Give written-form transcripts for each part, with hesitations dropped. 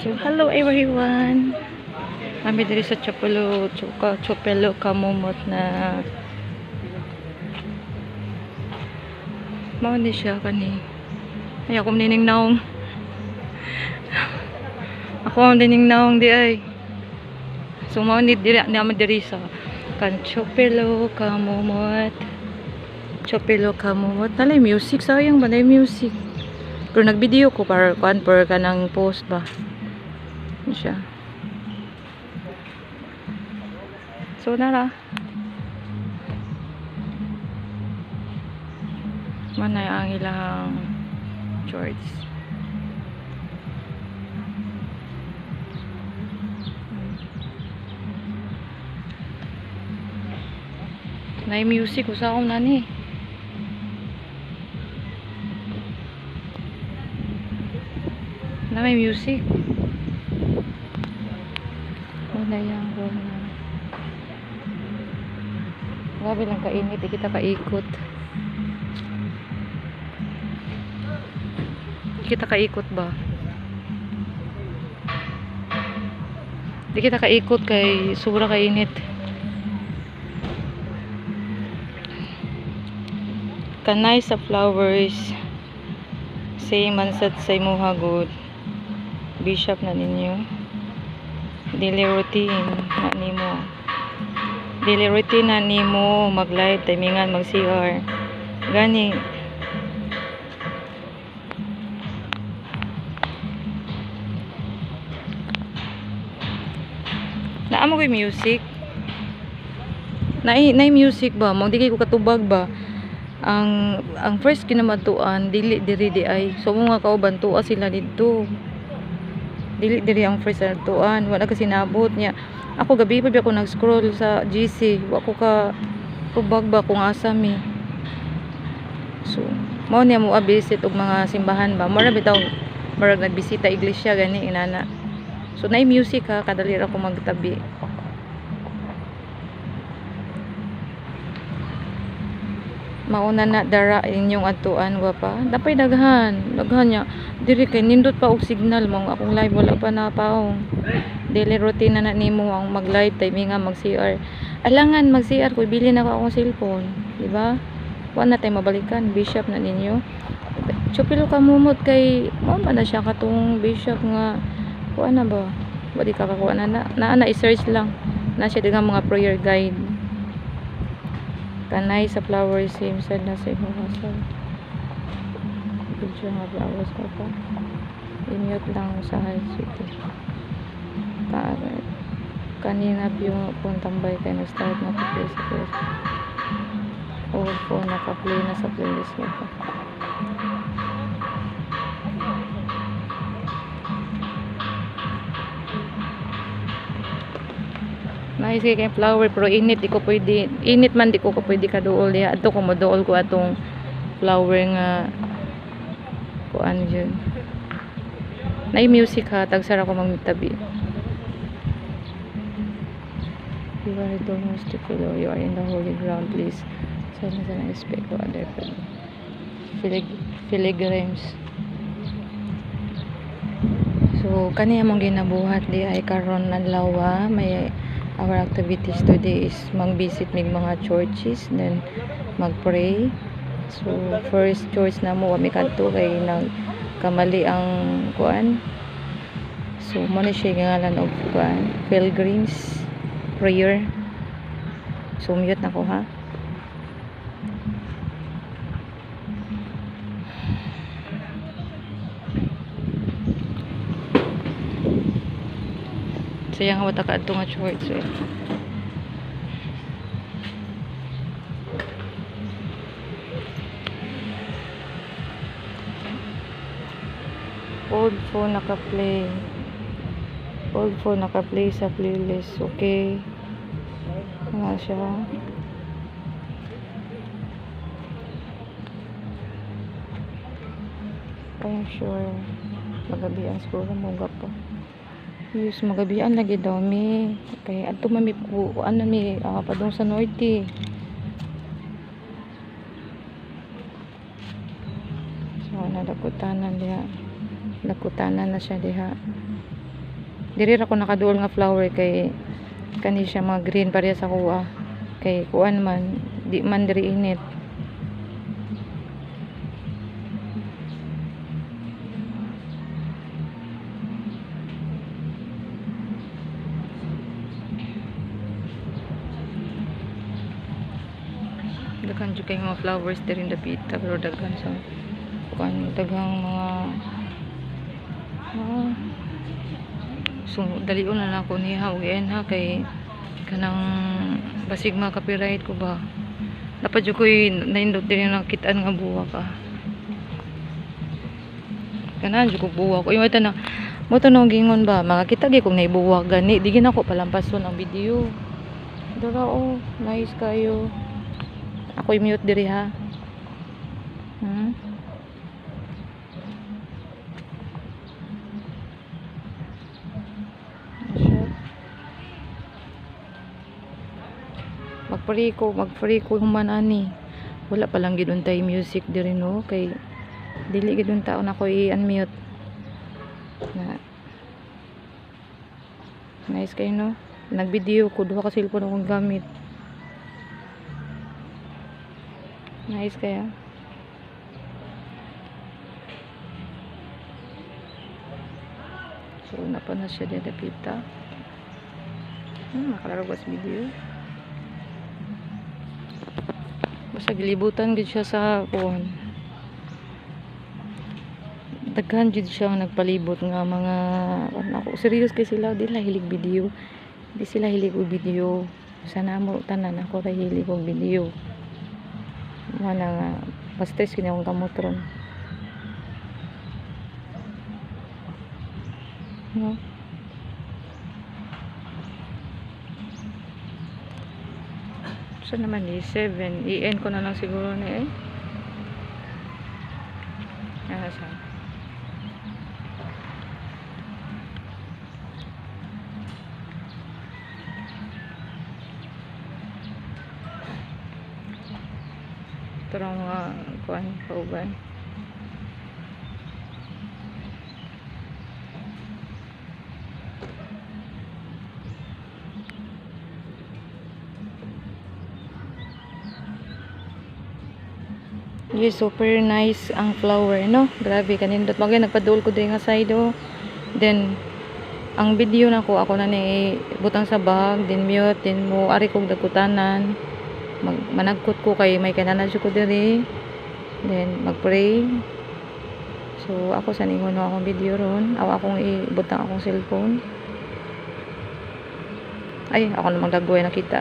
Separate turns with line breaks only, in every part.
So, hello everyone. Kami diri sa Chopelo Kamumot na mao ni siya kani. Ay ako nining naong. Ako nining naong di ay. So mao ni diri naman diri sa kan Chopelo Kamumot. Chopelo Kamumot. Nalay music sayang ba na music. Pero nag-video ko para per kanang post ba. Yan siya. So nara. Manay ang ilang shorts. Nay music usaon na ni. Na may music. Wala yan ko na. Grabe lang kainit. Di kita kaikot. Di kita kaikot ba? Di kita kaikot kay sobra kainit. Kanay sa flowers. Same mansat sa imuha good. Bishop na ninyo. Daily routine na nimo. Daily routine na nimo mag-live timingan mag-CR. Gani. Naamo ko music. Nay music ba? Magdigay ko katubag ba? Ang first kinamatuan dili diri di ay. So mga kauban tuwa sila didto. Dili ang first na tuan, wala kasi nabot niya. Ako gabi pa ako nag-scroll sa GC, wa ko ka tubag ba kung asa mi. So, mao niya mo visit og mga simbahan ba. Mura bitaw murag nagbisita iglesia gani inana. So nay music ha, kadali ra ko magtabi. Mauna na dara inyong atuan wa pa. Dapay daghan niya. Diri kay nindot pa og signal mo akong live wala pa na paong. Daily routine na nimo ang mag-live timinga mag-CR. Alangan mag-CR kung bili na ko akong cellphone, di ba? Wa na tay mabalikan bishop na ninyo. Chopelo Kamumot kay mo man na siya katong bishop nga kuan na ba? Wa di ka kakuha na i-search lang. Na siya digang mga prayer guide. Kanay sa flowers same sad na sa imong hasal. Video nga flowers ko pa. I-mute lang sa high city. Kanina yung phone tambay kaya nag-start na play sa playlist. Old phone naka-play na sa playlist ko pa. Nice kay flower pero init di ko pwede. Init man di ko pwede kaduol ya. Adto ko moduol ko atong flower nga kuan yun. Nay music ha, tagsara ko magtabi. You are the most to follow. You are in the holy ground, please. Sana sana expect ko other pilgrims. So kaniya mong ginabuhat di ay karon adlaw may our activities today is mag-visit mig mga churches then mag-pray. So first church na mo kami kadto kay nagkamali ang kuan. So mo ni siya ngalan og kuan pilgrims prayer. So mute na ko ha. Sayang nga wata kaadto nga church eh. Old phone naka-play. Old phone naka-play sa playlist. Okay. Nga siya. I'm sure magabian siguro mo gapo. Yes, magabian lagi daw mi. Kaya adto mami ko ano mi padung sa norte. So nadakutanan diha. Nakutanan na siya diha. Diri ra ko nakaduol nga flower kay kani siya mga green pareha sa kuha. Kay kuan man di man diri init. Daghan jud kay mga flowers diri dapita pero daghan sa kuan daghang mga so dalion na ako niha og ha kay kanang basig mga copyright ko ba dapat jud koy naindot din nakitaan nga buwa ka kanan jud ko buwa ko imo na mo tanong gingon ba makakita gi kung naibuwa gani di gina ko palampason ang video dara nice kayo ako i-mute diri ha mag-free ko human ani wala pa lang gid untay music diri no kay dili gid taon ako i-unmute na nice kayo no nag-video ko duha ka cellphone akong gamit nice kaya so napa na siya dito pita makalaro ko sa video basta gilibutan gid siya sa kuwan daghan gid siya nagpalibot nga mga ako serious kay sila di hilig video di sila hilig og video sana mo tanan ako ra hilig og video wala nga pa-stress kini akong kamotron no so naman 7 i-end ko na lang siguro na sa ito lang mga kuhan kauban yes super nice ang flower no grabe kanindot magay nagpaduol ko din nga side then ang video na ko ako na ni butang sa bag then mute then mo ari kog dagkutanan managkot ko kay may kananan ko diri then magpray so ako sa ningon akong video ron aw akong ibutang akong cellphone ay ako namang dagway nakita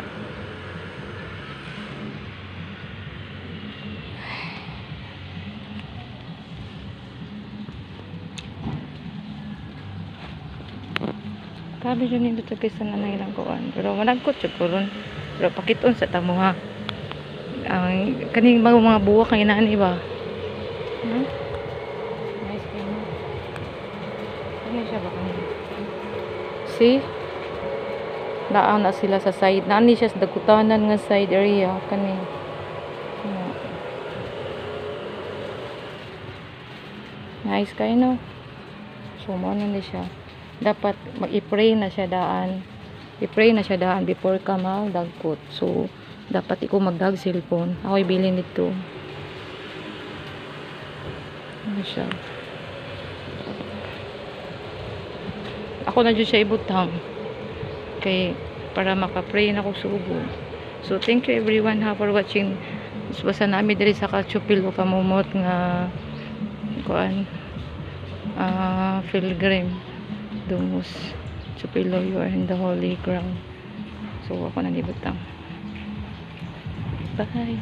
grabe yun yung dito na ilang kuwan pero managkot yun ko ron pero pakiton sa tamo ha ang kaning mga buwak ang inaan iba nice kayo ano siya ba kanina see daan na sila sa side naani siya sa dagkutanan nga side area kani nice kayo no so mo na siya dapat mag-i-pray na siya daan i-pray na siya daan before ka magdagkot so dapat iko magdag cellphone ako'y bilhin nito ano siya ako na dyan siya ibutang kay para maka-pray na ko subo so thank you everyone ha for watching basta namin diri sa Kachupilo kamumot nga kuan pilgrim Dumus Chupilo you are in the holy ground so ako na ibutang bye